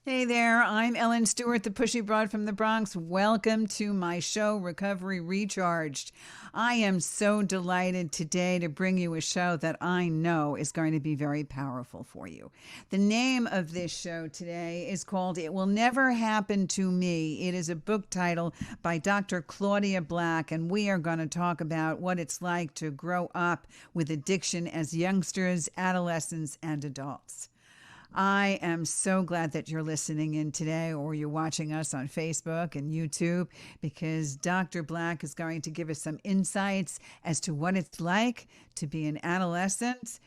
Hey there, I'm Ellen Stewart, the pushy broad from the Bronx. Welcome to my show, Recovery Recharged. I am so delighted today to bring you a show that I know is going to be very powerful for you. The name of this show today is called It Will Never Happen to Me. It is a book title by Dr. Claudia Black, and we are going to talk about what it's like to grow up with addiction as youngsters, adolescents, and adults. I am so glad that you're listening in today or you're watching us on Facebook and YouTube, because Dr. Black is going to give us some insights as to what it's like to be an adolescent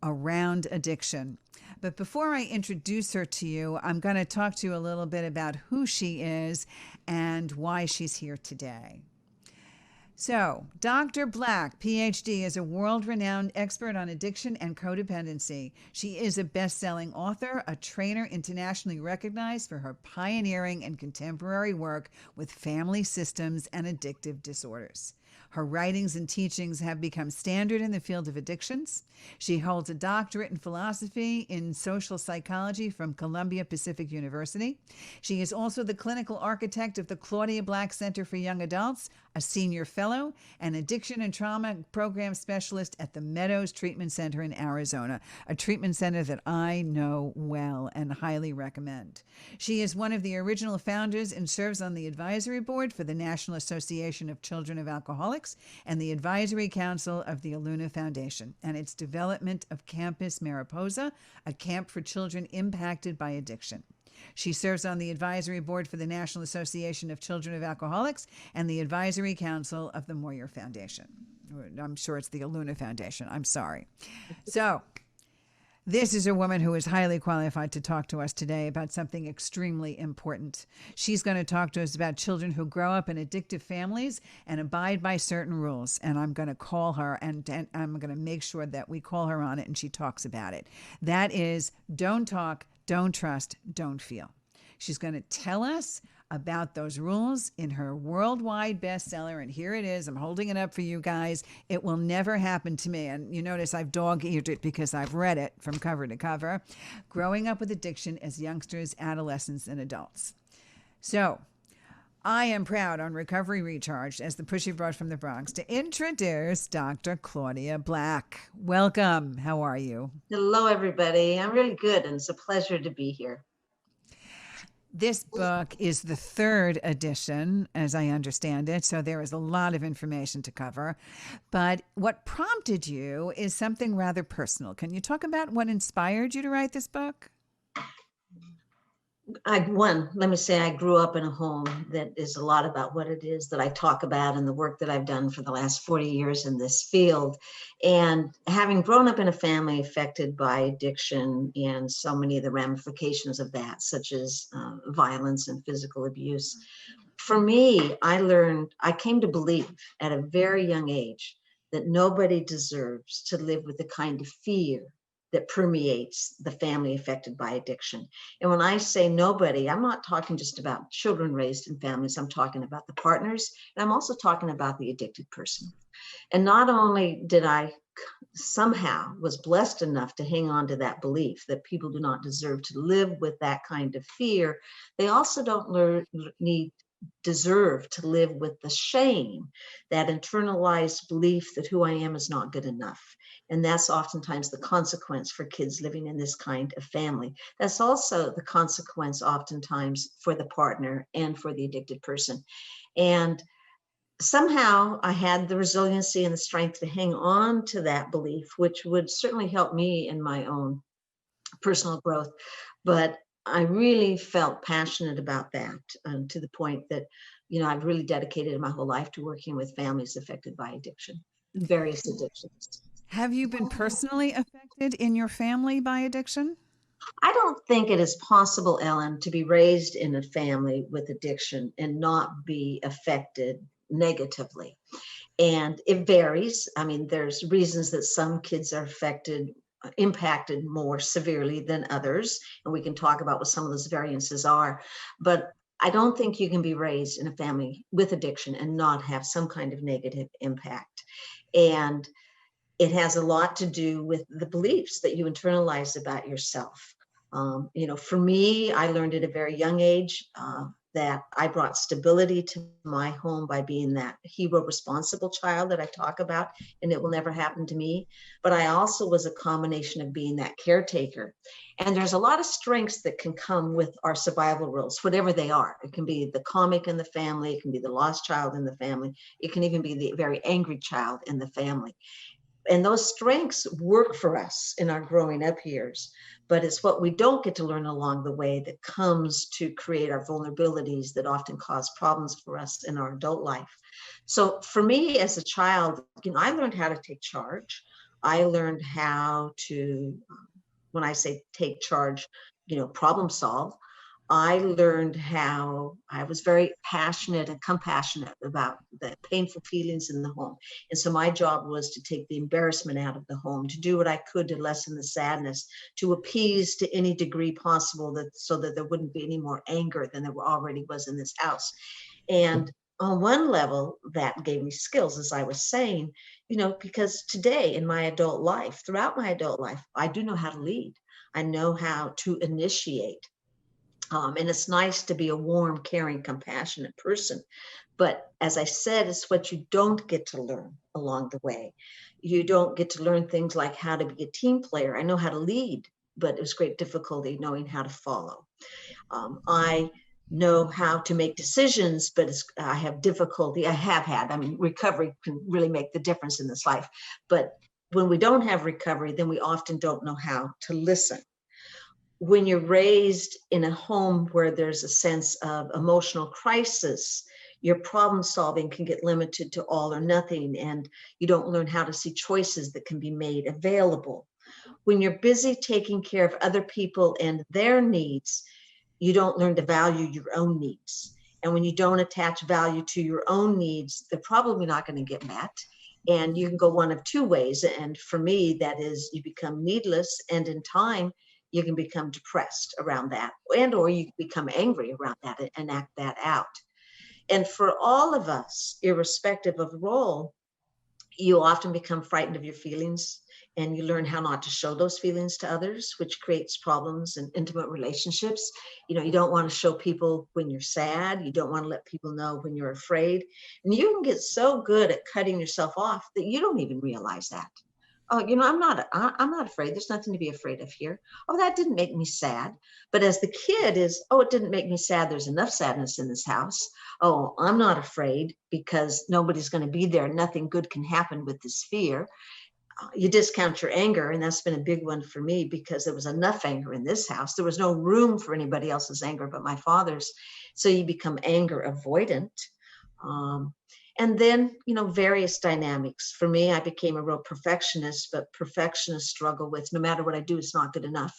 around addiction. But before I introduce her to you, I'm going to talk to you a little bit about who she is and why she's here today. So, Dr. Black, Ph.D., is a world-renowned expert on addiction and codependency. She is a best-selling author, a trainer internationally recognized for her pioneering and contemporary work with family systems and addictive disorders. Her writings and teachings have become standard in the field of addictions. She holds a doctorate in philosophy in social psychology from Columbia Pacific University. She is also the clinical architect of the Claudia Black Center for Young Adults, a senior fellow, and addiction and trauma program specialist at the Meadows Treatment Center in Arizona, a treatment center that I know well and highly recommend. She is one of the original founders and serves on the advisory board for the National Association of Children of Alcoholics and the advisory council of the Aluna Foundation and its development of Campus Mariposa, a camp for children impacted by addiction. She serves on the advisory board for the National Association of Children of Alcoholics and the advisory council of the Moyer Foundation. I'm sure it's the Aluna Foundation. I'm sorry. So, this is a woman who is highly qualified to talk to us today about something extremely important. She's going to talk to us about children who grow up in addictive families and abide by certain rules. And I'm going to call her and I'm going to make sure that we call her on it and she talks about it. That is, don't talk, don't trust, don't feel. She's going to tell us about those rules in her worldwide bestseller. And here it is. I'm holding it up for you guys. It Will Never Happen to Me. And you notice I've dog-eared it because I've read it from cover to cover. Growing Up with Addiction as Youngsters, Adolescents, and Adults. So, I am proud on Recovery Recharged as the pushy broad from the Bronx to introduce Dr. Claudia Black. Welcome. How are you? Hello, everybody. I'm really good, and it's a pleasure to be here. This book is the third edition, as I understand it, so there is a lot of information to cover. But what prompted you is something rather personal. Can you talk about what inspired you to write this book? Let me say I grew up in a home that is a lot about what it is that I talk about and the work that I've done for the last 40 years in this field. And having grown up in a family affected by addiction and so many of the ramifications of that, such as violence and physical abuse, for me, I came to believe at a very young age that nobody deserves to live with the kind of fear that permeates the family affected by addiction. And when I say nobody, I'm not talking just about children raised in families. I'm talking about the partners, and I'm also talking about the addicted person. And not only did I somehow was blessed enough to hang on to that belief that people do not deserve to live with that kind of fear, they also don't deserve to live with the shame, that internalized belief that who I am is not good enough. And that's oftentimes the consequence for kids living in this kind of family. That's also the consequence oftentimes for the partner and for the addicted person. And somehow I had the resiliency and the strength to hang on to that belief, which would certainly help me in my own personal growth. But I really felt passionate about that to the point that, I've really dedicated my whole life to working with families affected by addiction, various addictions. Have you been personally affected in your family by addiction? I don't think it is possible, Ellen, to be raised in a family with addiction and not be affected negatively. And it varies. I mean, there's reasons that some kids are impacted more severely than others. And we can talk about what some of those variances are. But I don't think you can be raised in a family with addiction and not have some kind of negative impact. And it has a lot to do with the beliefs that you internalize about yourself. For me, I learned at a very young age that I brought stability to my home by being that hero responsible child that I talk about, and it will never happen to me. But I also was a combination of being that caretaker. And there's a lot of strengths that can come with our survival roles, whatever they are. It can be the comic in the family, it can be the lost child in the family, it can even be the very angry child in the family. And those strengths work for us in our growing up years, but it's what we don't get to learn along the way that comes to create our vulnerabilities that often cause problems for us in our adult life. So for me as a child, I learned how to take charge. I learned how to, when I say take charge, problem solve. I learned how I was very passionate and compassionate about the painful feelings in the home. And so my job was to take the embarrassment out of the home, to do what I could to lessen the sadness, to appease to any degree possible so that there wouldn't be any more anger than there already was in this house. And on one level, that gave me skills, as I was saying, because today in my adult life, throughout my adult life, I do know how to lead. I know how to initiate. And it's nice to be a warm, caring, compassionate person. But as I said, it's what you don't get to learn along the way. You don't get to learn things like how to be a team player. I know how to lead, but it was great difficulty knowing how to follow. I know how to make decisions, but I have difficulty. I have had. I mean, recovery can really make the difference in this life. But when we don't have recovery, then we often don't know how to listen. When you're raised in a home where there's a sense of emotional crisis, your problem solving can get limited to all or nothing, and you don't learn how to see choices that can be made available. When you're busy taking care of other people and their needs, you don't learn to value your own needs. And when you don't attach value to your own needs, they're probably not going to get met. And you can go one of two ways. And for me, that is you become needless, and in time, you can become depressed around that, or you become angry around that and act that out. And for all of us, irrespective of role, you often become frightened of your feelings, and you learn how not to show those feelings to others, which creates problems in intimate relationships. You don't want to show people when you're sad. You don't want to let people know when you're afraid. And you can get so good at cutting yourself off that you don't even realize that. Oh, I'm not afraid. There's nothing to be afraid of here. Oh, that didn't make me sad. But as the kid it didn't make me sad. There's enough sadness in this house. Oh, I'm not afraid because nobody's going to be there. Nothing good can happen with this fear. You discount your anger. And that's been a big one for me because there was enough anger in this house. There was no room for anybody else's anger but my father's. So you become anger avoidant. And then, various dynamics. For me, I became a real perfectionist, but perfectionists struggle with no matter what I do, it's not good enough.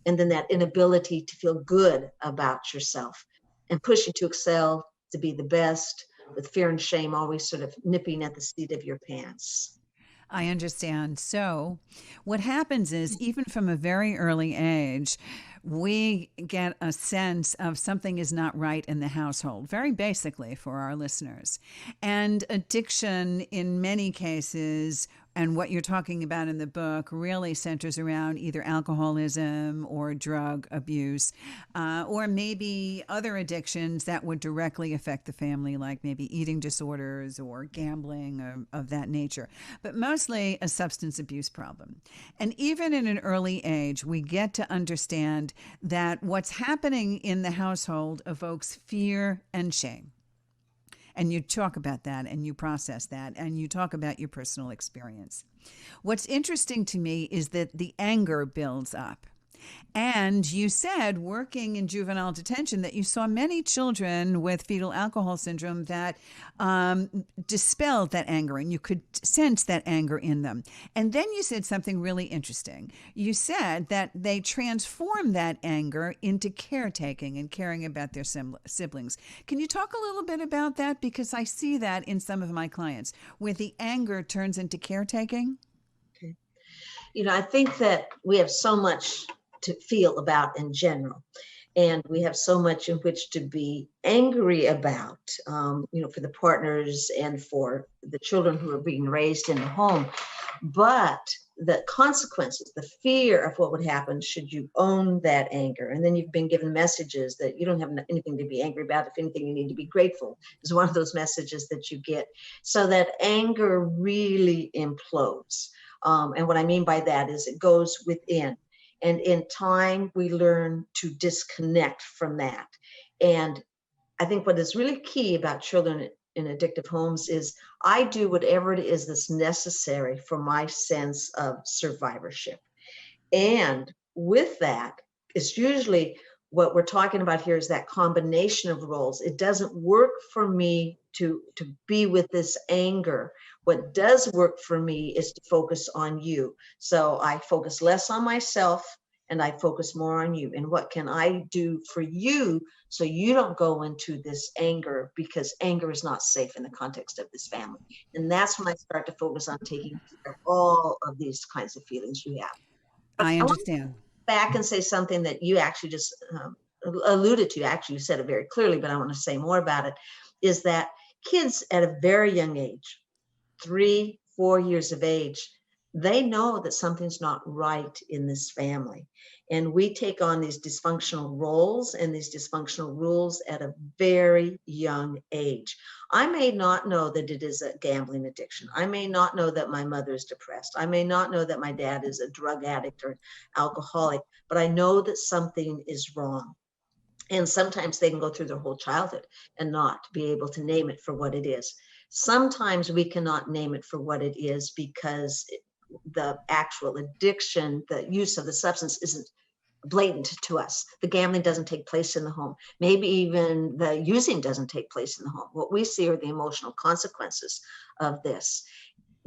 And then that inability to feel good about yourself and pushing to excel, to be the best, with fear and shame always sort of nipping at the seat of your pants. I understand. So, what happens is, even from a very early age, we get a sense of something is not right in the household, very basically for our listeners. And addiction, in many cases, and what you're talking about in the book really centers around either alcoholism or drug abuse, or maybe other addictions that would directly affect the family, like maybe eating disorders or gambling of that nature, but mostly a substance abuse problem. And even in an early age, we get to understand that what's happening in the household evokes fear and shame. And you talk about that and you process that and you talk about your personal experience. What's interesting to me is that the anger builds up. And you said, working in juvenile detention, that you saw many children with fetal alcohol syndrome that dispelled that anger, and you could sense that anger in them. And then you said something really interesting. You said that they transform that anger into caretaking and caring about their siblings. Can you talk a little bit about that? Because I see that in some of my clients, where the anger turns into caretaking. Okay. I think that we have so much to feel about in general. And we have so much in which to be angry about, for the partners and for the children who are being raised in the home. But the consequences, the fear of what would happen should you own that anger. And then you've been given messages that you don't have anything to be angry about. If anything, you need to be grateful, is one of those messages that you get. So that anger really implodes. And what I mean by that is it goes within. And in time, we learn to disconnect from that. And I think what is really key about children in addictive homes is I do whatever it is that's necessary for my sense of survivorship. And with that, it's usually what we're talking about here is that combination of roles. It doesn't work for me to be with this anger. What does work for me is to focus on you. So I focus less on myself and I focus more on you. And what can I do for you so you don't go into this anger, because anger is not safe in the context of this family. And that's when I start to focus on taking care of all of these kinds of feelings you have. But I I want understand. back and say something that you actually just alluded to. Actually, you said it very clearly, but I want to say more about it, is that kids at a very young age, 3, 4 years of age, they know that something's not right in this family. And we take on these dysfunctional roles and these dysfunctional rules at a very young age. I may not know that it is a gambling addiction. I may not know that my mother is depressed. I may not know that my dad is a drug addict or alcoholic, but I know that something is wrong. And sometimes they can go through their whole childhood and not be able to name it for what it is. Sometimes we cannot name it for what it is because the actual addiction, the use of the substance isn't blatant to us. The gambling doesn't take place in the home. Maybe even the using doesn't take place in the home. What we see are the emotional consequences of this.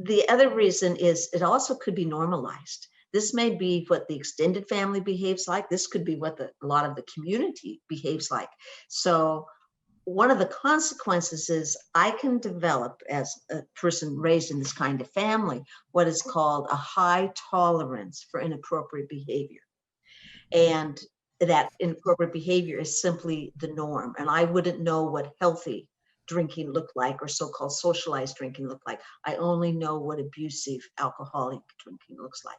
The other reason is it also could be normalized. This may be what the extended family behaves like. This could be what a lot of the community behaves like. So one of the consequences is I can develop, as a person raised in this kind of family, what is called a high tolerance for inappropriate behavior. And that inappropriate behavior is simply the norm. And I wouldn't know what healthy drinking looked like or so-called socialized drinking looked like. I only know what abusive alcoholic drinking looks like.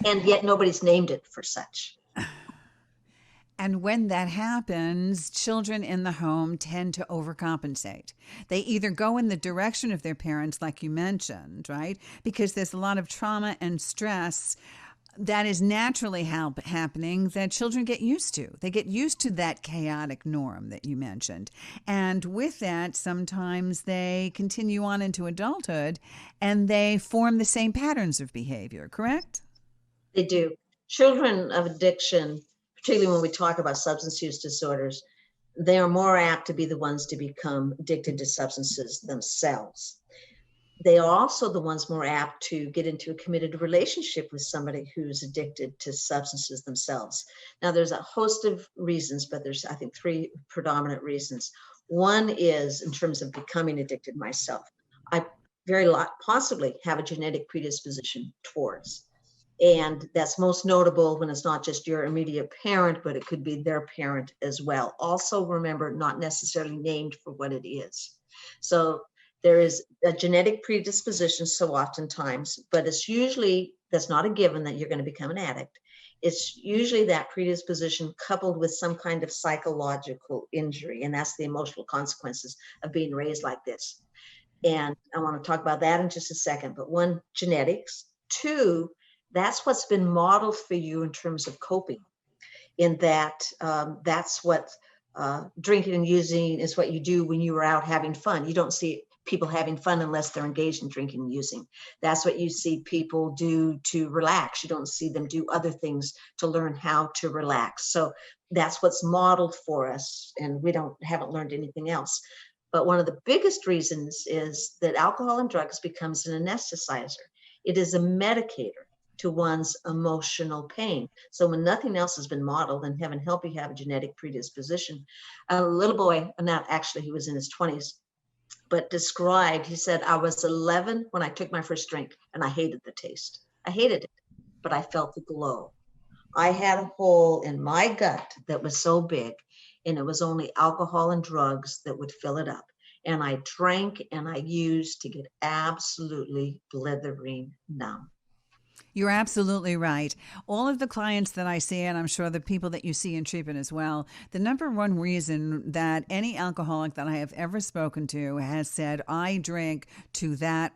And yet nobody's named it for such. And when that happens, children in the home tend to overcompensate. They either go in the direction of their parents, like you mentioned, right? Because there's a lot of trauma and stress that is naturally happening that children get used to. They get used to that chaotic norm that you mentioned. And with that, sometimes they continue on into adulthood and they form the same patterns of behavior, correct? They do. Children of addiction, particularly when we talk about substance use disorders, they are more apt to be the ones to become addicted to substances themselves. They are also the ones more apt to get into a committed relationship with somebody who's addicted to substances themselves. Now, there's a host of reasons, but there's, I think, 3 predominant reasons. One is in terms of becoming addicted myself. I possibly have a genetic predisposition towards. And that's most notable when it's not just your immediate parent, but it could be their parent as well. Also, remember, not necessarily named for what it is. So there is a genetic predisposition so oftentimes, but it's usually, that's not a given that you're going to become an addict. It's usually that predisposition coupled with some kind of psychological injury, and that's the emotional consequences of being raised like this. And I want to talk about that in just a second, but 1, genetics. 2, that's what's been modeled for you in terms of coping, in that that's what drinking and using is what you do when you are out having fun. You don't see people having fun unless they're engaged in drinking and using. That's what you see people do to relax. You don't see them do other things to learn how to relax. So that's what's modeled for us, and we haven't learned anything else. But one of the biggest reasons is that alcohol and drugs becomes an anesthetizer. It is a medicator to one's emotional pain. So when nothing else has been modeled, and heaven help you have a genetic predisposition, a little boy, not actually, he was in his 20s, but described, he said, I was 11 when I took my first drink and I hated the taste. I hated it, but I felt the glow. I had a hole in my gut that was so big, and it was only alcohol and drugs that would fill it up. And I drank and I used to get absolutely blithering numb. You're absolutely right. All of the clients that I see, and I'm sure the people that you see in treatment as well, the number one reason that any alcoholic that I have ever spoken to has said, I drink to that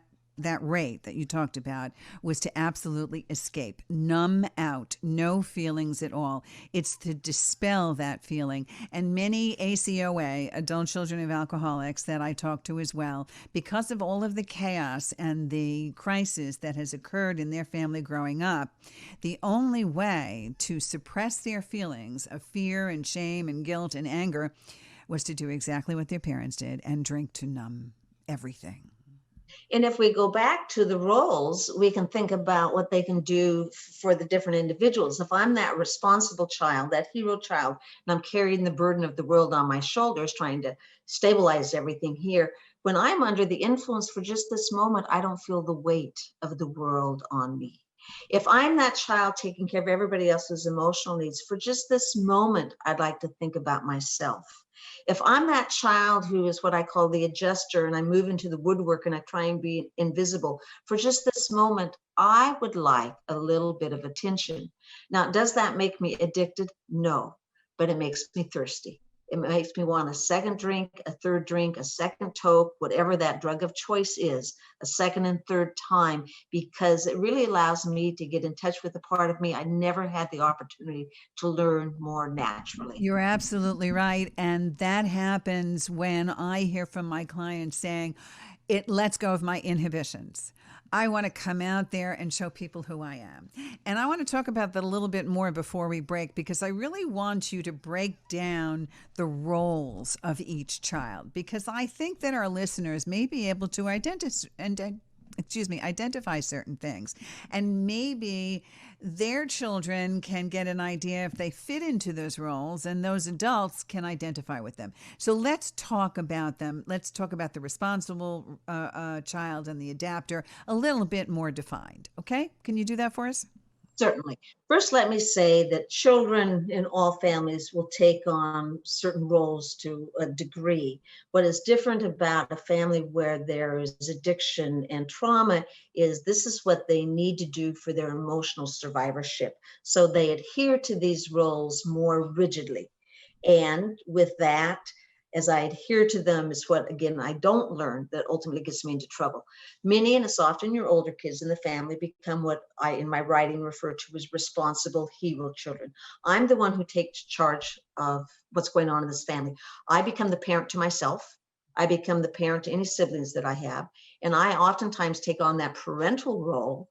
rate that you talked about, was to absolutely escape, numb out, no feelings at all. It's to dispel that feeling. And many ACOA, adult children of alcoholics, that I talk to as well, because of all of the chaos and the crisis that has occurred in their family growing up, the only way to suppress their feelings of fear and shame and guilt and anger was to do exactly what their parents did and drink to numb everything. And if we go back to the roles, we can think about what they can do for the different individuals. If I'm that responsible child, that hero child, and I'm carrying the burden of the world on my shoulders, trying to stabilize everything here, when I'm under the influence for just this moment, I don't feel the weight of the world on me. If I'm that child taking care of everybody else's emotional needs, for just this moment, I'd like to think about myself. If I'm that child who is what I call the adjuster, and I move into the woodwork and I try and be invisible, for just this moment, I would like a little bit of attention. Now, does that make me addicted? No, but it makes me thirsty. It makes me want a second drink, a third drink, a second toke, whatever that drug of choice is, a second and third time, because it really allows me to get in touch with a part of me I never had the opportunity to learn more naturally. You're absolutely right. And that happens when I hear from my clients saying, it lets go of my inhibitions. I want to come out there and show people who I am. And I want to talk about that a little bit more before we break, because I really want you to break down the roles of each child, because I think that our listeners may be able to identify certain things. And maybe their children can get an idea if they fit into those roles, and those adults can identify with them. So let's talk about them. Let's talk about the responsible child and the adapter a little bit more defined. Okay? Can you do that for us? Certainly. First, let me say that children in all families will take on certain roles to a degree. What is different about a family where there is addiction and trauma is this is what they need to do for their emotional survivorship. So they adhere to these roles more rigidly. And with that, as I adhere to them, is what, again, I don't learn that ultimately gets me into trouble. Many, and it's often your older kids in the family, become what I, in my writing, refer to as responsible hero children. I'm the one who takes charge of what's going on in this family. I become the parent to myself. I become the parent to any siblings that I have. And I oftentimes take on that parental role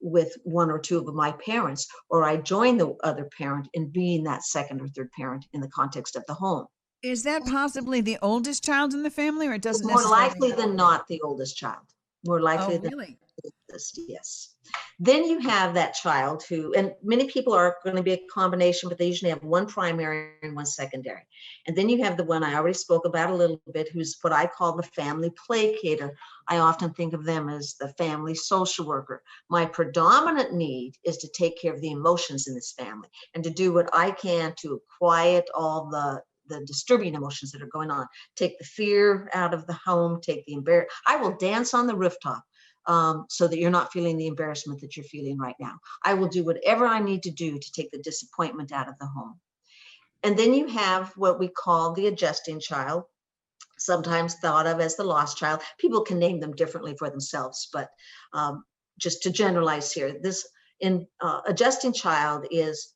with one or two of my parents, or I join the other parent in being that second or third parent in the context of the home. Is that possibly the oldest child in the family, or it doesn't More necessarily likely have to than be? not, the oldest child. More likely Oh, than really? oldest, yes. Then you have that child who, and many people are going to be a combination, but they usually have one primary and one secondary. And then you have the one I already spoke about a little bit, who's what I call the family placator. I often think of them as the family social worker. My predominant need is to take care of the emotions in this family and to do what I can to quiet all the disturbing emotions that are going on. Take the fear out of the home, take the embarrassment. I will dance on the rooftop so that you're not feeling the embarrassment that you're feeling right now. I will do whatever I need to do to take the disappointment out of the home. And then you have what we call the adjusting child, sometimes thought of as the lost child. People can name them differently for themselves, but just to generalize here, this adjusting child is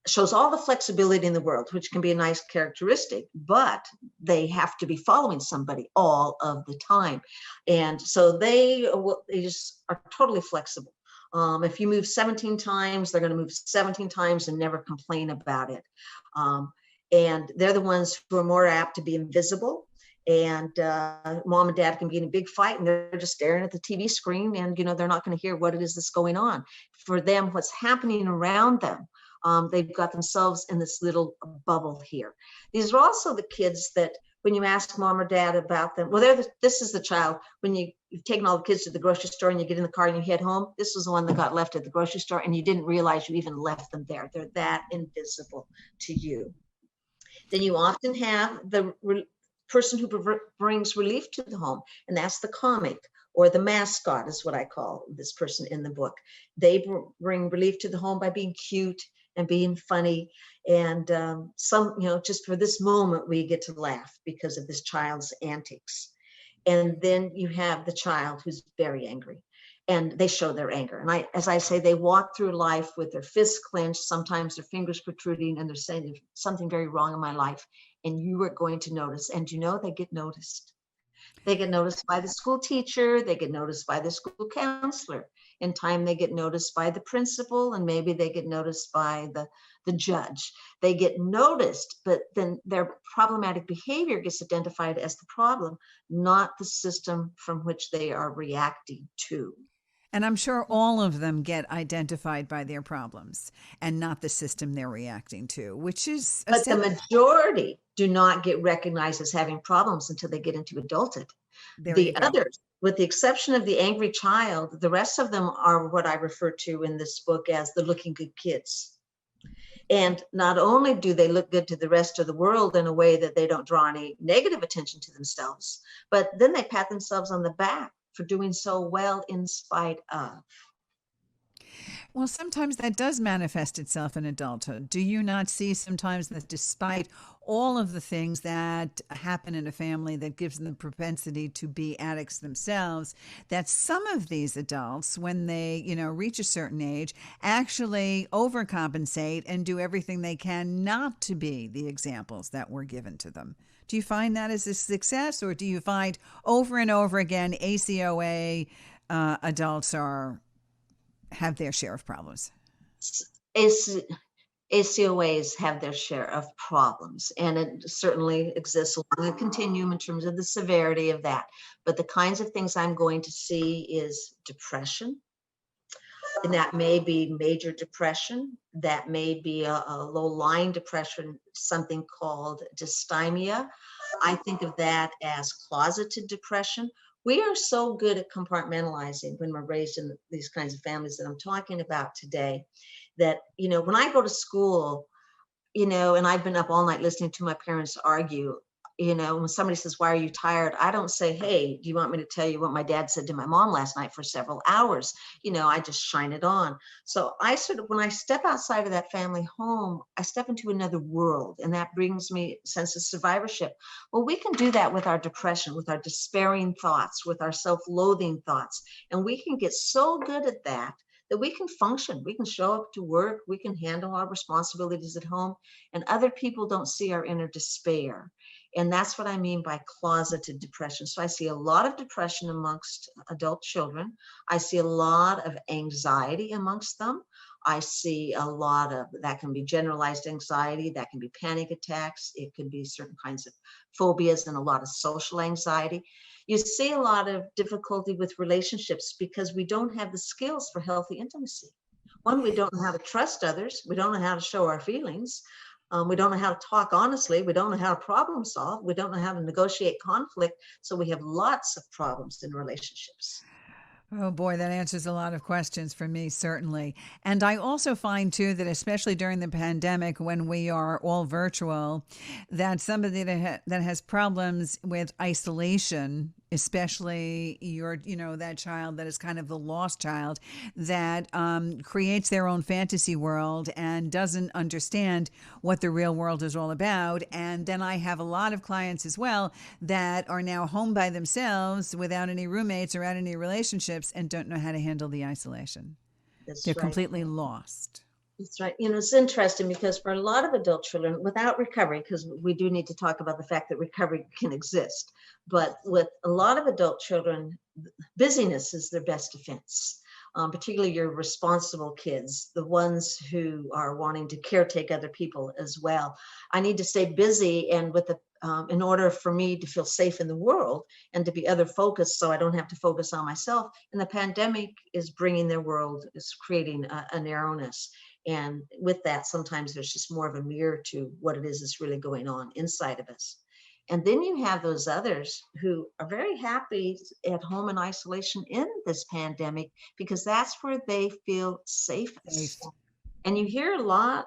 shows all the flexibility in the world, which can be a nice characteristic, but they have to be following somebody all of the time. And so they just are totally flexible. If you move 17 times, they're going to move 17 times and never complain about it. And they're the ones who are more apt to be invisible. And mom and dad can be in a big fight and they're just staring at the TV screen, and they're not going to hear what it is that's going on. For them, what's happening around them, they've got themselves in this little bubble here. These are also the kids that when you ask mom or dad about them, well, this is the child, when you've taken all the kids to the grocery store and you get in the car and you head home, this was the one that got left at the grocery store and you didn't realize you even left them there. They're that invisible to you. Then you often have the person who brings relief to the home, and that's the comic or the mascot is what I call this person in the book. They bring relief to the home by being cute and being funny, and just for this moment we get to laugh because of this child's antics. And then you have the child who's very angry, and they show their anger. And as I say, they walk through life with their fists clenched, sometimes their fingers protruding, and they're saying there's something very wrong in my life, and you are going to notice. And they get noticed. They get noticed by the school teacher, they get noticed by the school counselor. In time, they get noticed by the principal, and maybe they get noticed by the judge. They get noticed, but then their problematic behavior gets identified as the problem, not the system from which they are reacting to. And I'm sure all of them get identified by their problems and not the system they're reacting to, which is But the majority do not get recognized as having problems until they get into adulthood. The others, with the exception of the angry child, the rest of them are what I refer to in this book as the looking good kids. And not only do they look good to the rest of the world in a way that they don't draw any negative attention to themselves, but then they pat themselves on the back for doing so well in spite of. Well, sometimes that does manifest itself in adulthood. Do you not see sometimes that despite all of the things that happen in a family that gives them the propensity to be addicts themselves, that some of these adults, when they, reach a certain age, actually overcompensate and do everything they can not to be the examples that were given to them? Do you find that as a success, or do you find over and over again ACOA adults have their share of problems? ACOAs have their share of problems, and it certainly exists along a continuum in terms of the severity of that. But the kinds of things I'm going to see is depression, and that may be major depression, that may be a low-lying depression, something called dysthymia. I think of that as closeted depression. We are so good at compartmentalizing when we're raised in these kinds of families that I'm talking about today, that, when I go to school, and I've been up all night listening to my parents argue, when somebody says, why are you tired? I don't say, hey, do you want me to tell you what my dad said to my mom last night for several hours? I just shine it on. So when I step outside of that family home, I step into another world, and that brings me a sense of survivorship. Well, we can do that with our depression, with our despairing thoughts, with our self-loathing thoughts. And we can get so good at that we can function, we can show up to work, we can handle our responsibilities at home, and other people don't see our inner despair. And that's what I mean by closeted depression. So I see a lot of depression amongst adult children. I see a lot of anxiety amongst them. I see a lot of, that can be generalized anxiety, that can be panic attacks, it can be certain kinds of phobias and a lot of social anxiety. You see a lot of difficulty with relationships because we don't have the skills for healthy intimacy. One, we don't know how to trust others. We don't know how to show our feelings. We don't know how to talk honestly. We don't know how to problem solve. We don't know how to negotiate conflict. So we have lots of problems in relationships. Oh boy, that answers a lot of questions for me, certainly. And I also find too that especially during the pandemic, when we are all virtual, that somebody that has problems with isolation, especially that child that is kind of the lost child that creates their own fantasy world and doesn't understand what the real world is all about. And then I have a lot of clients as well that are now home by themselves without any roommates or out any relationships and don't know how to handle the isolation. They're completely lost. That's right. It's interesting because for a lot of adult children, without recovery, because we do need to talk about the fact that recovery can exist, but with a lot of adult children, busyness is their best defense. Particularly your responsible kids, the ones who are wanting to caretake other people as well. I need to stay busy, and in order for me to feel safe in the world and to be other focused, so I don't have to focus on myself. And the pandemic is bringing their world, is creating a narrowness. And with that, sometimes there's just more of a mirror to what it is that's really going on inside of us. And then you have those others who are very happy at home in isolation in this pandemic because that's where they feel safest. Safe. And I hear a lot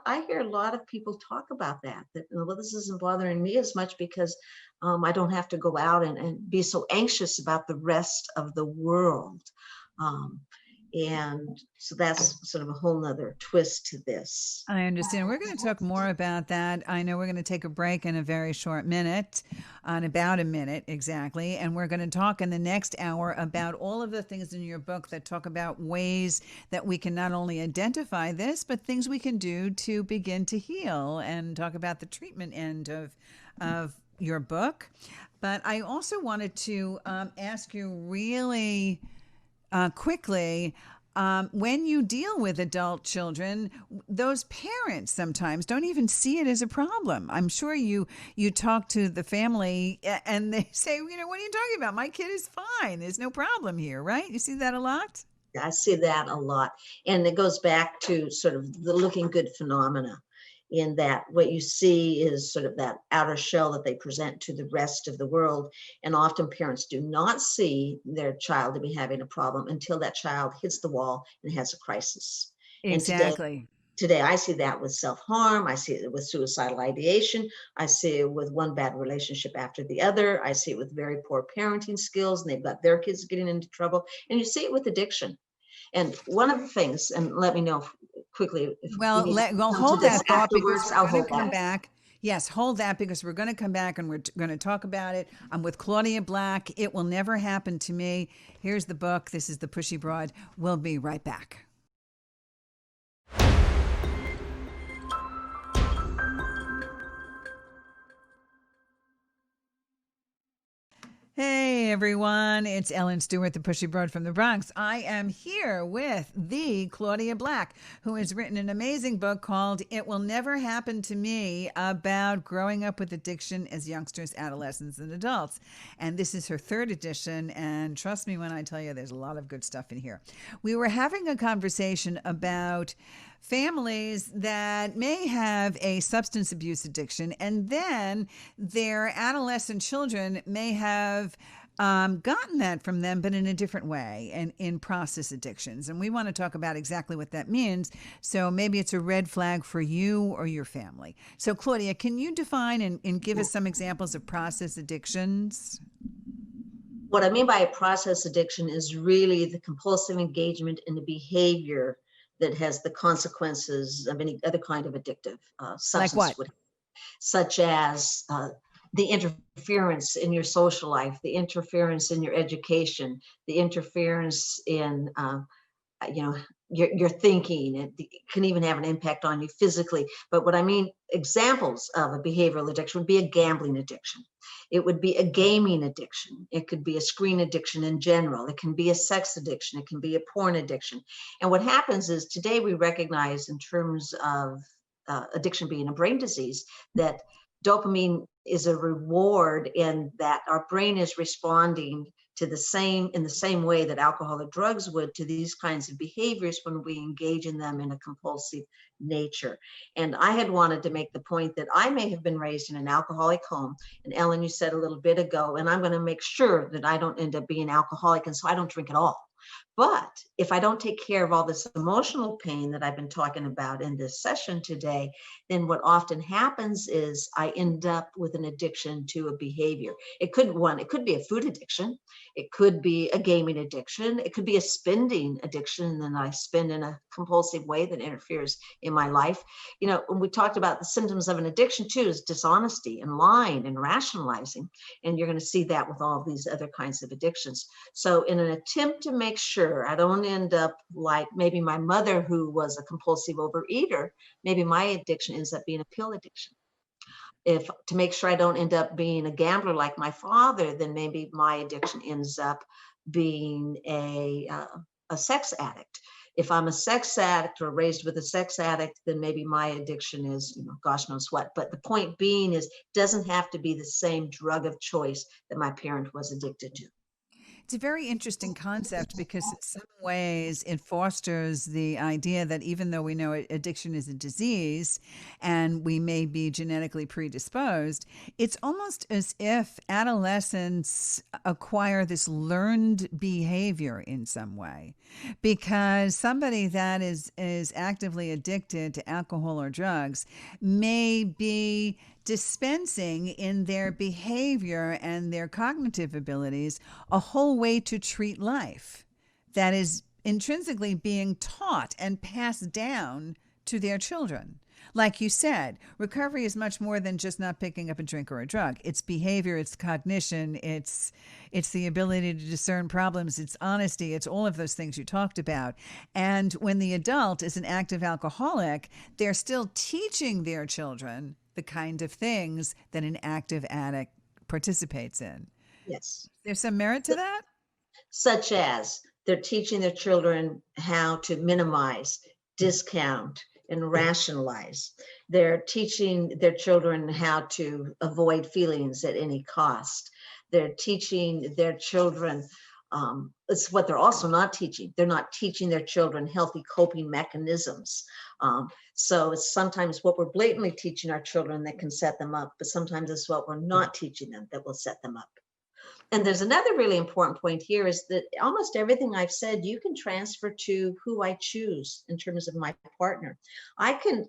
of people talk about that, well, this isn't bothering me as much because I don't have to go out and be so anxious about the rest of the world. And so that's sort of a whole nother twist to this. I understand. We're going to talk more about that. I know we're going to take a break in a very short minute, on about a minute exactly. And we're going to talk in the next hour about all of the things in your book that talk about ways that we can not only identify this, but things we can do to begin to heal, and talk about the treatment end of your book. But I also wanted to ask you really quickly, when you deal with adult children, those parents sometimes don't even see it as a problem. I'm sure you talk to the family and they say, what are you talking about? My kid is fine. There's no problem here, right? You see that a lot? I see that a lot. And it goes back to sort of the looking good phenomena, in that what you see is sort of that outer shell that they present to the rest of the world. And often parents do not see their child to be having a problem until that child hits the wall and has a crisis. Exactly. And today I see that with self-harm. I see it with suicidal ideation. I see it with one bad relationship after the other. I see it with very poor parenting skills, and they've got their kids getting into trouble. And you see it with addiction. And one of the things, and let me know quickly if Well, we need to come hold to this that thought because afterwards. we're I'll going hold to come that. back. Yes, hold that because we're going to come back and we're going to talk about it. I'm with Claudia Black. It Will Never Happen to Me. Here's the book. This is The Pushy Broad. We'll be right back. Hey everyone, it's Ellen Stewart, the Pushy Broad from the Bronx. I am here with the Claudia Black, who has written an amazing book called It Will Never Happen to Me, about growing up with addiction as youngsters, adolescents, and adults. And this is her third edition, and trust me when I tell you there's a lot of good stuff in here. We were having a conversation about families that may have a substance abuse addiction, and then their adolescent children may have gotten that from them, but in a different way, and in process addictions. And we want to talk about exactly what that means. So maybe it's a red flag for you or your family. So Claudia, can you define and give us some examples of process addictions? What I mean by a process addiction is really the compulsive engagement in the behavior that has the consequences of any other kind of addictive substance. Like what? Such as the interference in your social life, the interference in your education, the interference in your thinking. It can even have an impact on you physically. But what I mean, examples of a behavioral addiction would be a gambling addiction. It would be a gaming addiction. It could be a screen addiction in general. It can be a sex addiction. It can be a porn addiction. And what happens is today we recognize, in terms of addiction being a brain disease, that dopamine is a reward, and that our brain is responding in the same way that alcohol or drugs would to these kinds of behaviors when we engage in them in a compulsive nature. And I had wanted to make the point that I may have been raised in an alcoholic home. And Ellen, you said a little bit ago, and I'm going to make sure that I don't end up being alcoholic, and so I don't drink at all. But if I don't take care of all this emotional pain that I've been talking about in this session today, then what often happens is I end up with an addiction to a behavior. It could be a food addiction. It could be a gaming addiction. It could be a spending addiction, and then I spend in a compulsive way that interferes in my life. When we talked about the symptoms of an addiction too, is dishonesty and lying and rationalizing. And you're going to see that with all of these other kinds of addictions. So in an attempt to make make sure I don't end up like maybe my mother, who was a compulsive overeater, maybe my addiction ends up being a pill addiction. If to make sure I don't end up being a gambler like my father, then maybe my addiction ends up being a sex addict. If I'm a sex addict or raised with a sex addict, then maybe my addiction is, gosh knows what. But the point being is, it doesn't have to be the same drug of choice that my parent was addicted to. It's a very interesting concept because, in some ways, it fosters the idea that even though we know addiction is a disease and we may be genetically predisposed, it's almost as if adolescents acquire this learned behavior in some way. Because somebody that is actively addicted to alcohol or drugs may be dispensing in their behavior and their cognitive abilities a whole way to treat life that is intrinsically being taught and passed down to their children. Like you said, recovery is much more than just not picking up a drink or a drug. It's behavior, it's cognition, it's the ability to discern problems, it's honesty, it's all of those things you talked about. And when the adult is an active alcoholic, they're still teaching their children the kind of things that an active addict participates in. Yes. There's some merit to that? Such as they're teaching their children how to minimize, discount, and rationalize. They're teaching their children how to avoid feelings at any cost. They're teaching their children, it's what they're also not teaching. They're not teaching their children healthy coping mechanisms. So it's sometimes what we're blatantly teaching our children that can set them up, but sometimes it's what we're not teaching them that will set them up. And there's another really important point here is that almost everything I've said, you can transfer to who I choose in terms of my partner. I can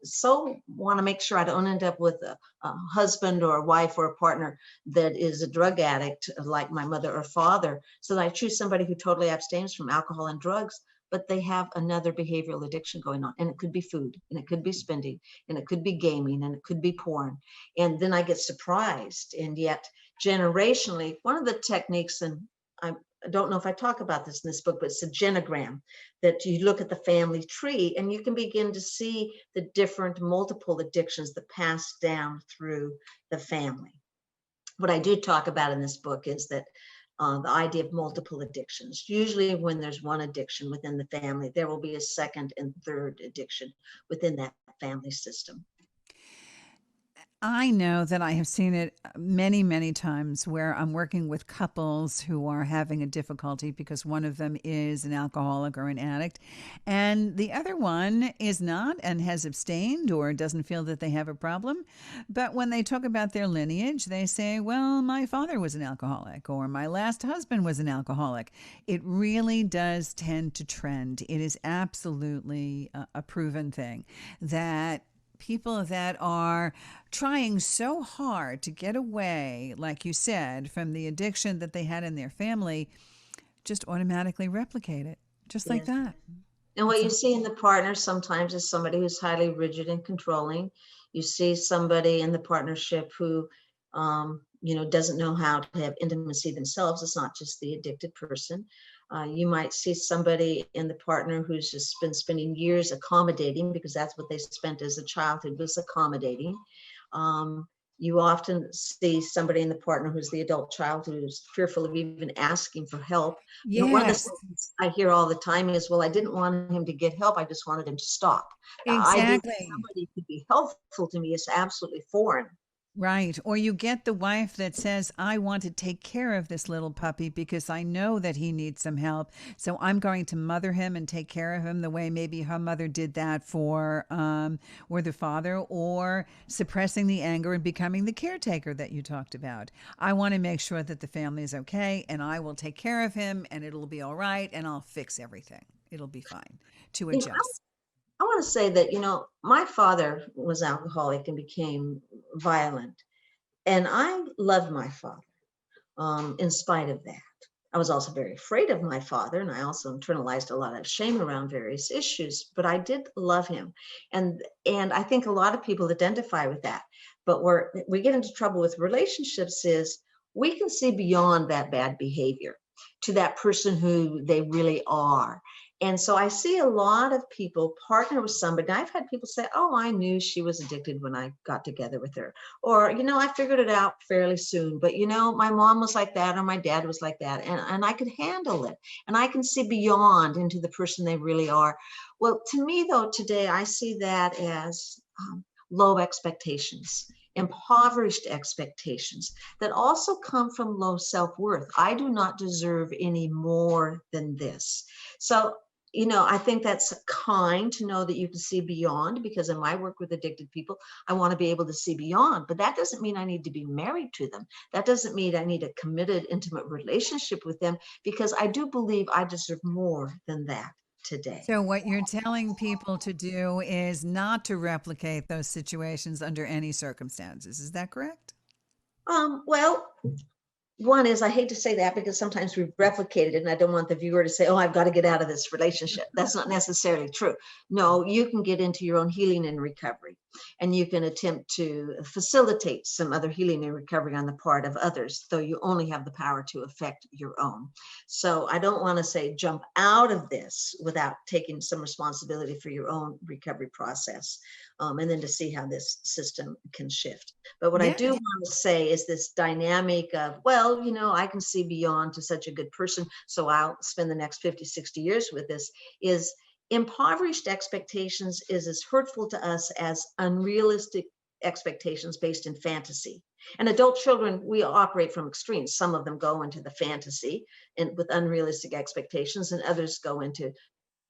want to make sure I don't end up with a husband or a wife or a partner that is a drug addict like my mother or father. So that I choose somebody who totally abstains from alcohol and drugs, but they have another behavioral addiction going on. And it could be food, and it could be spending, and it could be gaming, and it could be porn. And then I get surprised. And yet, generationally, one of the techniques, and I don't know if I talk about this in this book, but it's a genogram, that you look at the family tree and you can begin to see the different multiple addictions that pass down through the family. What I do talk about in this book is that the idea of multiple addictions. Usually when there's one addiction within the family, there will be a second and third addiction within that family system. I know that I have seen it many, many times where I'm working with couples who are having a difficulty because one of them is an alcoholic or an addict, and the other one is not and has abstained or doesn't feel that they have a problem. But when they talk about their lineage, they say, well, my father was an alcoholic or my last husband was an alcoholic. It really does tend to trend. It is absolutely a proven thing that people that are trying so hard to get away, like you said, from the addiction that they had in their family, just automatically replicate it, just like that. And what you see in the partner sometimes is somebody who's highly rigid and controlling. You see somebody in the partnership who, doesn't know how to have intimacy themselves. It's not just the addicted person. You might see somebody in the partner who's just been spending years accommodating, because that's what they spent as a childhood, was accommodating. You often see somebody in the partner who's the adult child who's fearful of even asking for help. Yes. One of the things I hear all the time is, well, I didn't want him to get help. I just wanted him to stop. Exactly. I think somebody could be helpful to me is absolutely foreign. Right. Or you get the wife that says, I want to take care of this little puppy because I know that he needs some help. So I'm going to mother him and take care of him the way maybe her mother did that for, or the father, or suppressing the anger and becoming the caretaker that you talked about. I want to make sure that the family is okay and I will take care of him and it'll be all right and I'll fix everything. It'll be fine to adjust. I want to say that, my father was alcoholic and became violent. And I loved my father in spite of that. I was also very afraid of my father, and I also internalized a lot of shame around various issues, but I did love him. And I think a lot of people identify with that. But where we get into trouble with relationships is we can see beyond that bad behavior. to that person who they really are. And so I see a lot of people partner with somebody. I've had people say, oh, I knew she was addicted when I got together with her. Or, I figured it out fairly soon. But, my mom was like that, or my dad was like that. And I could handle it. And I can see beyond into the person they really are. Well, to me, though, today, I see that as low expectations, impoverished expectations that also come from low self-worth. I do not deserve any more than this. So, I think that's kind to know that you can see beyond, because in my work with addicted people, I want to be able to see beyond. But that doesn't mean I need to be married to them. That doesn't mean I need a committed, intimate relationship with them, because I do believe I deserve more than that today. So, what you're telling people to do is not to replicate those situations under any circumstances. Is that correct? Well, one is, I hate to say that because sometimes we've replicated it, and I don't want the viewer to say, oh, I've got to get out of this relationship. That's not necessarily true. No, you can get into your own healing and recovery, and you can attempt to facilitate some other healing and recovery on the part of others, though you only have the power to affect your own. So I don't want to say jump out of this without taking some responsibility for your own recovery process, and then to see how this system can shift. But what I do want to say is this dynamic of, well, I can see beyond to such a good person, so I'll spend the next 50, 60 years with this, is impoverished expectations is as hurtful to us as unrealistic expectations based in fantasy. And adult children, we operate from extremes. Some of them go into the fantasy and with unrealistic expectations, and others go into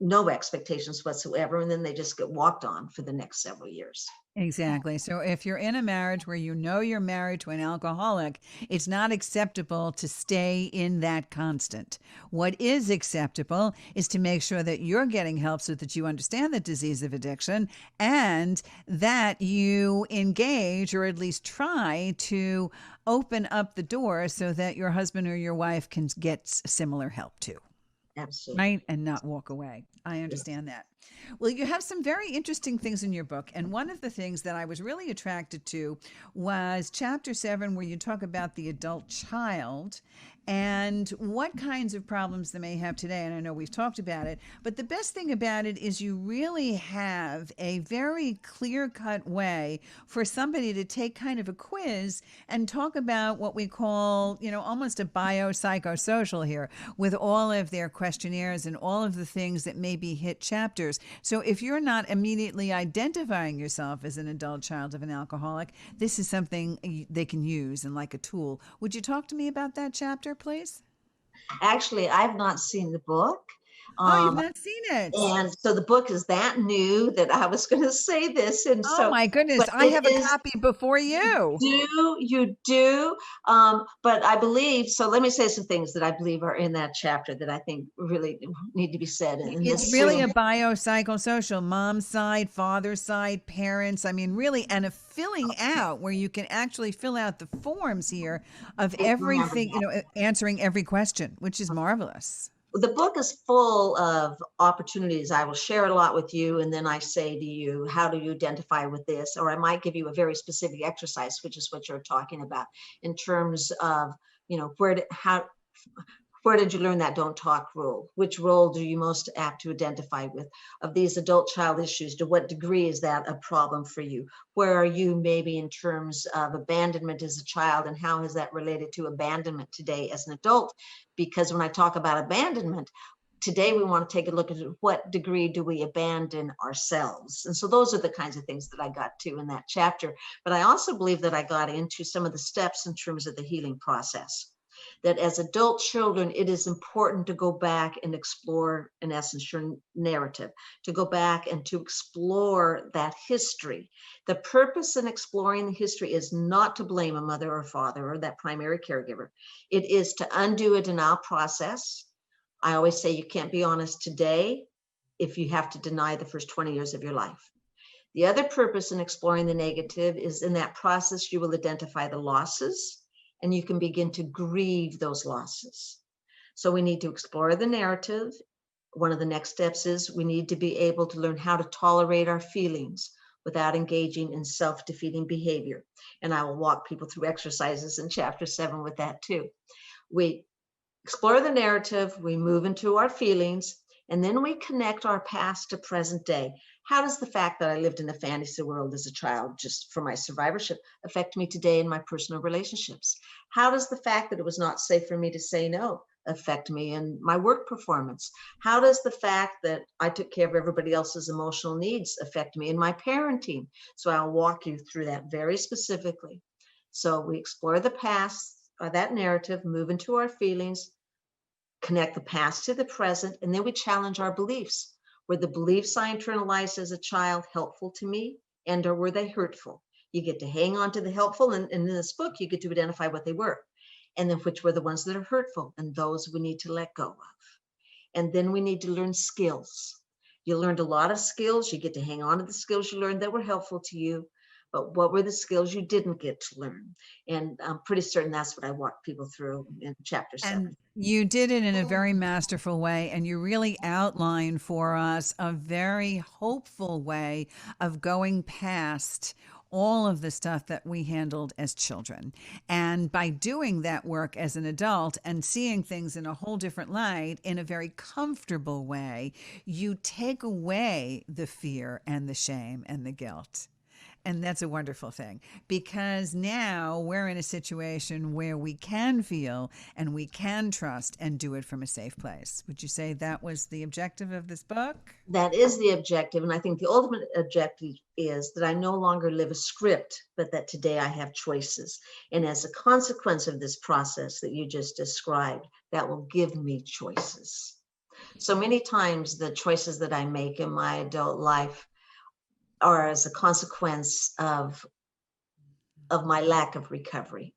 no expectations whatsoever, and then they just get walked on for the next several years. Exactly. So if you're in a marriage where you're married to an alcoholic, it's not acceptable to stay in that constant. What is acceptable is to make sure that you're getting help so that you understand the disease of addiction, and that you engage, or at least try to open up the door so that your husband or your wife can get similar help too. Absolutely. Right? And not walk away. I understand that. Well, you have some very interesting things in your book. And one of the things that I was really attracted to was chapter 7, where you talk about the adult child and what kinds of problems they may have today. And I know we've talked about it, but the best thing about it is you really have a very clear-cut way for somebody to take kind of a quiz and talk about what we call, almost a biopsychosocial here, with all of their questionnaires and all of the things that maybe hit chapters. So if you're not immediately identifying yourself as an adult child of an alcoholic, this is something they can use and like a tool. Would you talk to me about that chapter, please? Actually, I've not seen the book. Oh, you've not seen it. And so the book is that new that I was going to say this. And Oh so, my goodness, but I it have a is, copy before you. you do. But I believe, so let me say some things that I believe are in that chapter that I think really need to be said in It's this really Zoom. a biopsychosocial, mom's side, father's side, parents. I mean, really, and a filling out where you can actually fill out the forms here of everything, answering every question, which is marvelous. The book is full of opportunities. I will share a lot with you, and then I say to you, how do you identify with this? Or I might give you a very specific exercise, which is what you're talking about, in terms of, where did you learn that don't talk rule? Which role do you most apt to identify with of these adult child issues? To what degree is that a problem for you? Where are you maybe in terms of abandonment as a child, and how is that related to abandonment today as an adult? Because when I talk about abandonment, today we want to take a look at what degree do we abandon ourselves. And so those are the kinds of things that I got to in that chapter. But I also believe that I got into some of the steps in terms of the healing process. That as adult children, it is important to go back and explore, in essence, your narrative, to go back and to explore that history. The purpose in exploring the history is not to blame a mother or father or that primary caregiver. It is to undo a denial process. I always say you can't be honest today if you have to deny the first 20 years of your life. The other purpose in exploring the negative is in that process, you will identify the losses, and you can begin to grieve those losses. So we need to explore the narrative. One of the next steps is we need to be able to learn how to tolerate our feelings without engaging in self-defeating behavior. And I will walk people through exercises in chapter 7 with that too. We explore the narrative, we move into our feelings, and then we connect our past to present day. How does the fact that I lived in a fantasy world as a child, just for my survivorship, affect me today in my personal relationships? How does the fact that it was not safe for me to say no affect me in my work performance? How does the fact that I took care of everybody else's emotional needs affect me in my parenting? So I'll walk you through that very specifically. So we explore the past, that narrative, move into our feelings, connect the past to the present, and then we challenge our beliefs. Were the beliefs I internalized as a child helpful to me, and or were they hurtful? You get to hang on to the helpful, and in this book, you get to identify what they were, and then which were the ones that are hurtful, and those we need to let go of. And then we need to learn skills. You learned a lot of skills. You get to hang on to the skills you learned that were helpful to you. But what were the skills you didn't get to learn? And I'm pretty certain that's what I walk people through in chapter 7. And you did it in a very masterful way, and you really outlined for us a very hopeful way of going past all of the stuff that we handled as children. And by doing that work as an adult and seeing things in a whole different light in a very comfortable way, you take away the fear and the shame and the guilt. And that's a wonderful thing because now we're in a situation where we can feel and we can trust and do it from a safe place. Would you say that was the objective of this book? That is the objective. And I think the ultimate objective is that I no longer live a script, but that today I have choices. And as a consequence of this process that you just described, that will give me choices. So many times the choices that I make in my adult life are as a consequence of my lack of recovery.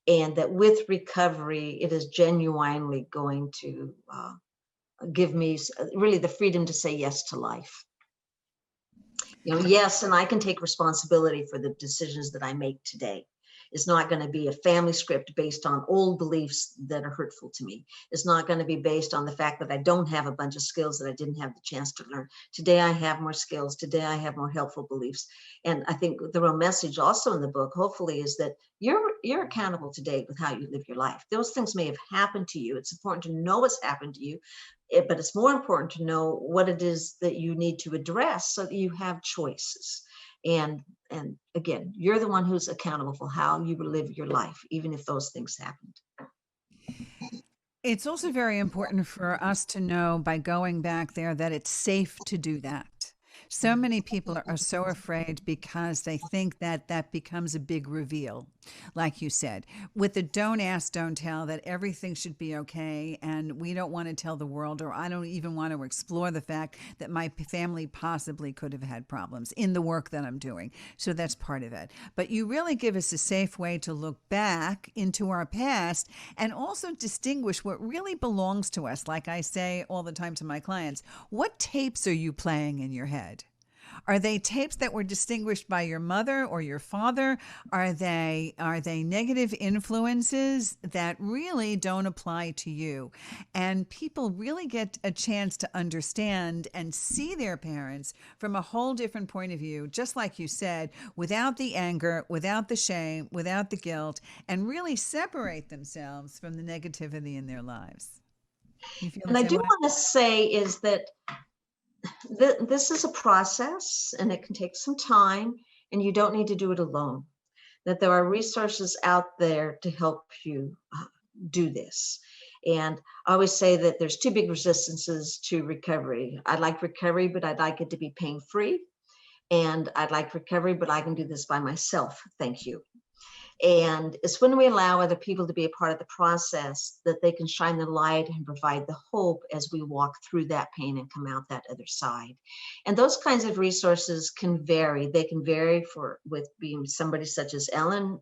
And that with recovery, it is genuinely going to give me really the freedom to say yes to life. Yes, and I can take responsibility for the decisions that I make today. It's not going to be a family script based on old beliefs that are hurtful to me. It's not going to be based on the fact that I don't have a bunch of skills that I didn't have the chance to learn. Today, I have more skills. Today, I have more helpful beliefs. And I think the real message also in the book, hopefully, is that you're accountable today with how you live your life. Those things may have happened to you. It's important to know what's happened to you, but it's more important to know what it is that you need to address so that you have choices. And again, you're the one who's accountable for how you live your life, even if those things happened. It's also very important for us to know by going back there that it's safe to do that. So many people are so afraid because they think that that becomes a big reveal, like you said, with the don't ask, don't tell, that everything should be okay. And we don't want to tell the world, or I don't even want to explore the fact that my family possibly could have had problems in the work that I'm doing. So that's part of it. But you really give us a safe way to look back into our past and also distinguish what really belongs to us. Like I say all the time to my clients, what tapes are you playing in your head? Are they tapes that were distinguished by your mother or your father? Are they negative influences that really don't apply to you? And people really get a chance to understand and see their parents from a whole different point of view, just like you said, without the anger, without the shame, without the guilt, and really separate themselves from the negativity in their lives. You feel And I do way? want to say is that this is a process and it can take some time, and you don't need to do it alone. That there are resources out there to help you do this. And I always say that there's two big resistances to recovery. I like recovery, but I'd like it to be pain-free. And I'd like recovery, but I can do this by myself. Thank you. And it's when we allow other people to be a part of the process that they can shine the light and provide the hope as we walk through that pain and come out that other side. And those kinds of resources can vary. They can vary with being somebody such as Ellen,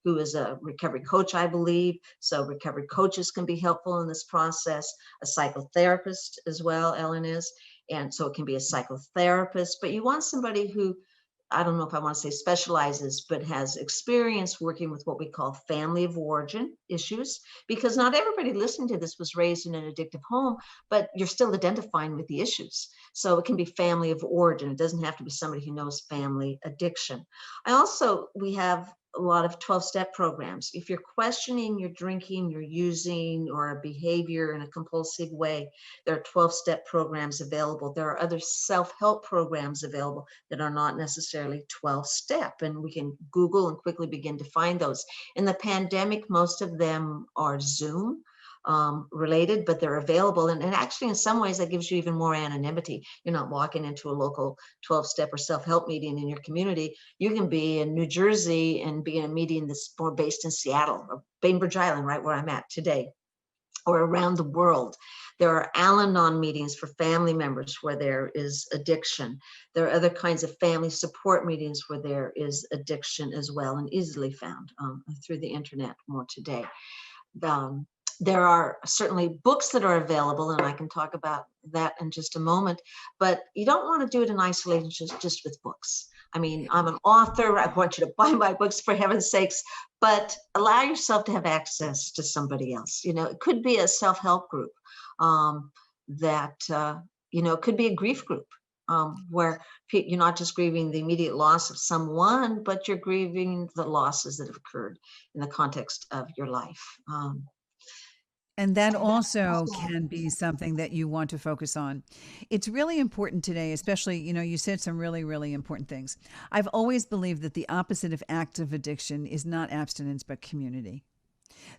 who is a recovery coach, I believe. So recovery coaches can be helpful in this process. A psychotherapist as well, Ellen is. And so it can be a psychotherapist, but you want somebody who, I don't know if I want to say specializes, but has experience working with what we call family of origin issues, because not everybody listening to this was raised in an addictive home, but you're still identifying with the issues. So it can be family of origin. It doesn't have to be somebody who knows family addiction. We have a lot of 12-step programs. If you're questioning your drinking, your using, or a behavior in a compulsive way, there are 12-step programs available. There are other self-help programs available that are not necessarily 12-step, and we can Google and quickly begin to find those. In the pandemic, most of them are Zoom related, but they're available. And actually, in some ways, that gives you even more anonymity. You're not walking into a local 12-step or self-help meeting in your community. You can be in New Jersey and be in a meeting that's more based in Seattle or Bainbridge Island, right where I'm at today, or around the world. There are Al-Anon meetings for family members where there is addiction. There are other kinds of family support meetings where there is addiction as well, and easily found through the internet more today. There are certainly books that are available, and I can talk about that in just a moment, but you don't want to do it in isolation just with books. I mean, I'm an author. I want you to buy my books for heaven's sakes, but allow yourself to have access to somebody else. It could be a self-help group it could be a grief group where you're not just grieving the immediate loss of someone, but you're grieving the losses that have occurred in the context of your life. And that also can be something that you want to focus on. It's really important today, especially, you said some really, really important things. I've always believed that the opposite of active addiction is not abstinence, but community.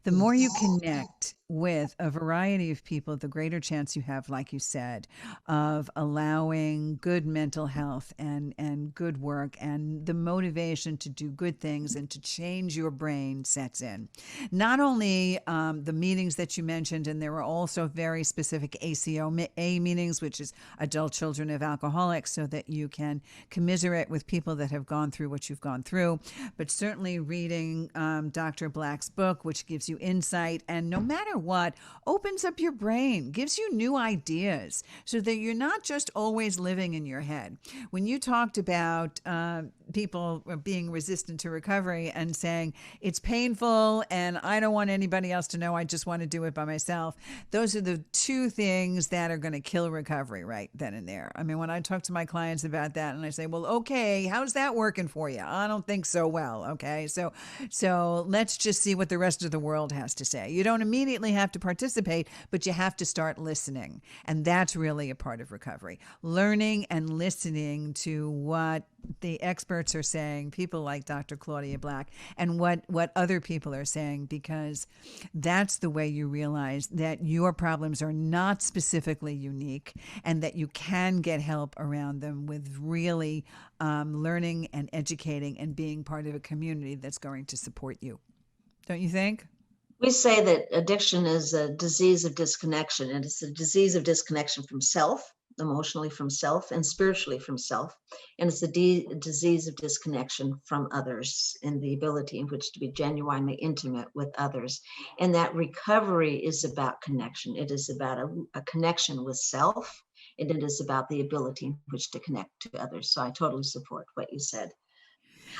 The more you connect with a variety of people, the greater chance you have, like you said, of allowing good mental health and good work, and the motivation to do good things and to change your brain sets in. Not only the meetings that you mentioned, and there were also very specific ACOA meetings, which is Adult Children of Alcoholics, so that you can commiserate with people that have gone through what you've gone through, but certainly reading Dr. Black's book, which gives you insight, and no matter what, opens up your brain, gives you new ideas so that you're not just always living in your head. When you talked about people being resistant to recovery and saying it's painful and I don't want anybody else to know, I just want to do it by myself, those are the two things that are going to kill recovery right then and there. I mean, when I talk to my clients about that and I say, well, okay, how's that working for you? I don't think so well. Okay. So let's just see what the rest of the world has to say. You don't immediately have to participate, but you have to start listening. And that's really a part of recovery. Learning and listening to what the experts are saying, people like Dr. Claudia Black, and what other people are saying, because that's the way you realize that your problems are not specifically unique and that you can get help around them with really learning and educating and being part of a community that's going to support you. Don't you think? We say that addiction is a disease of disconnection, and it's a disease of disconnection from self, emotionally from self, and spiritually from self. And it's a disease of disconnection from others and the ability in which to be genuinely intimate with others. And that recovery is about connection. It is about a connection with self, and it is about the ability in which to connect to others. So I totally support what you said.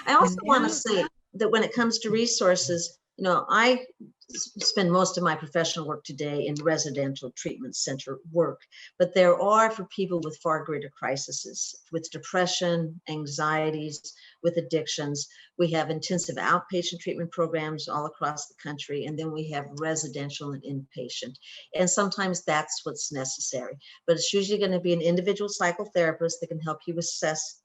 I also want to say that when it comes to resources, I spend most of my professional work today in residential treatment center work, but there are, for people with far greater crises, with depression, anxieties, with addictions, we have intensive outpatient treatment programs all across the country, and then we have residential and inpatient. And sometimes that's what's necessary, but it's usually going to be an individual psychotherapist that can help you assess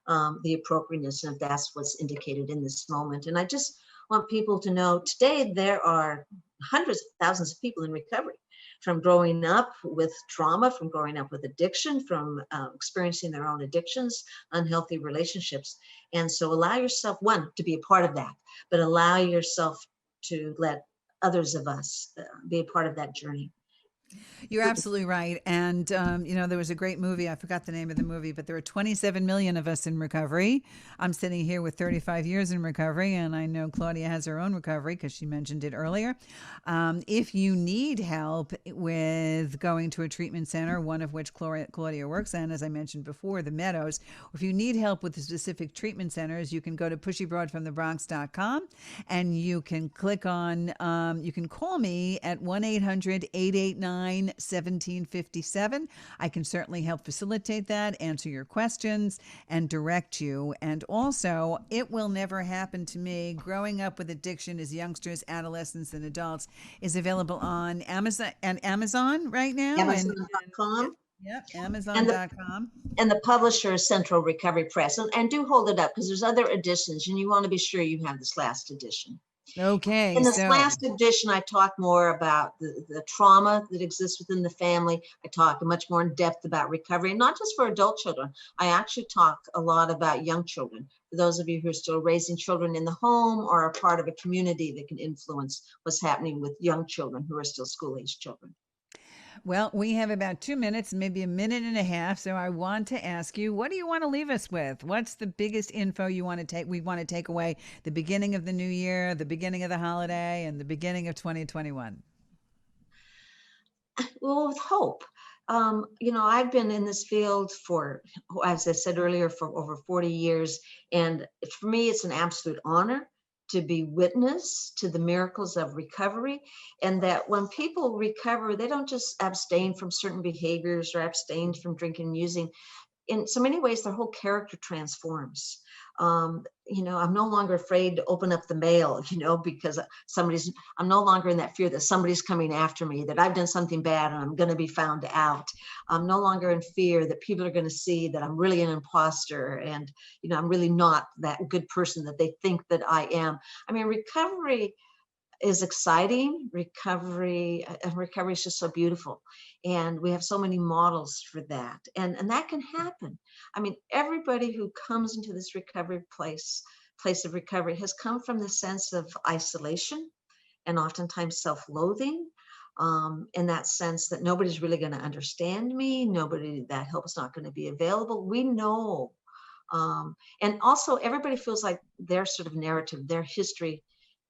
the appropriateness, and if that's what's indicated in this moment. And I just want people to know today there are hundreds of thousands of people in recovery, from growing up with trauma, from growing up with addiction, from experiencing their own addictions, unhealthy relationships. And so allow yourself, one, to be a part of that, but allow yourself to let others of us be a part of that journey. You're absolutely right. And, there was a great movie. I forgot the name of the movie, but there are 27 million of us in recovery. I'm sitting here with 35 years in recovery, and I know Claudia has her own recovery because she mentioned it earlier. If you need help with going to a treatment center, one of which Claudia works in, as I mentioned before, the Meadows, if you need help with the specific treatment centers, you can go to pushybroadfromthebronx.com and you can click on, you can call me at 1-800-889 819-1757. I can certainly help facilitate that, answer your questions, and direct you. And also, It Will Never Happen to Me, Growing Up with Addiction as Youngsters, Adolescents, and Adults is available on Amazon right now. Amazon.com. Yep, And the Amazon.com. and the publisher is Central Recovery Press. And do hold it up because there's other editions and you want to be sure you have this last edition. Okay, In this so last edition, I talk more about the trauma that exists within the family. I talk much more in depth about recovery, not just for adult children. I actually talk a lot about young children. For those of you who are still raising children in the home or are part of a community that can influence what's happening with young children who are still school-age children. well, we have about 2 minutes, maybe a minute and a half. So I want to ask you, what do you want to leave us with? What's the biggest info you want to take? We want to take away the beginning of the new year, the beginning of the holiday, and the beginning of 2021. Well, with hope. I've been in this field for, as I said earlier, for over 40 years. And for me, it's an absolute honor to be witness to the miracles of recovery. And that when people recover, they don't just abstain from certain behaviors or abstain from drinking and using. In so many ways, their whole character transforms. I'm no longer afraid to open up the mail, because I'm no longer in that fear that somebody's coming after me, that I've done something bad and I'm going to be found out. I'm no longer in fear that people are going to see that I'm really an imposter and, I'm really not that good person that they think that I am. I mean, recovery is exciting. Recovery is just so beautiful. And we have so many models for that. And that can happen. I mean, everybody who comes into this recovery place of recovery has come from the sense of isolation and oftentimes self-loathing, in that sense that nobody's really going to understand me. That help is not going to be available. We know. And also everybody feels like their sort of narrative, their history,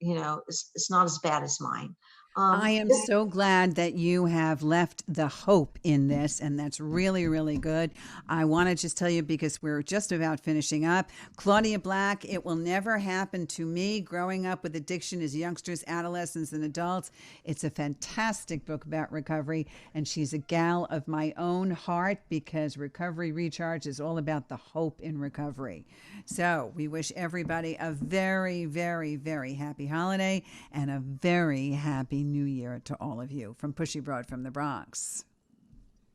it's not as bad as mine. I am so glad that you have left the hope in this, and that's really, really good. I want to just tell you, because we're just about finishing up, Claudia Black, It Will Never Happen to Me, Growing Up with Addiction as Youngsters, Adolescents, and Adults. It's a fantastic book about recovery, and she's a gal of my own heart, because Recovery Recharge is all about the hope in recovery. So we wish everybody a very, very, very happy holiday and a very happy New Year to all of you from Pushy Broad from the Bronx.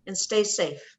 And stay safe.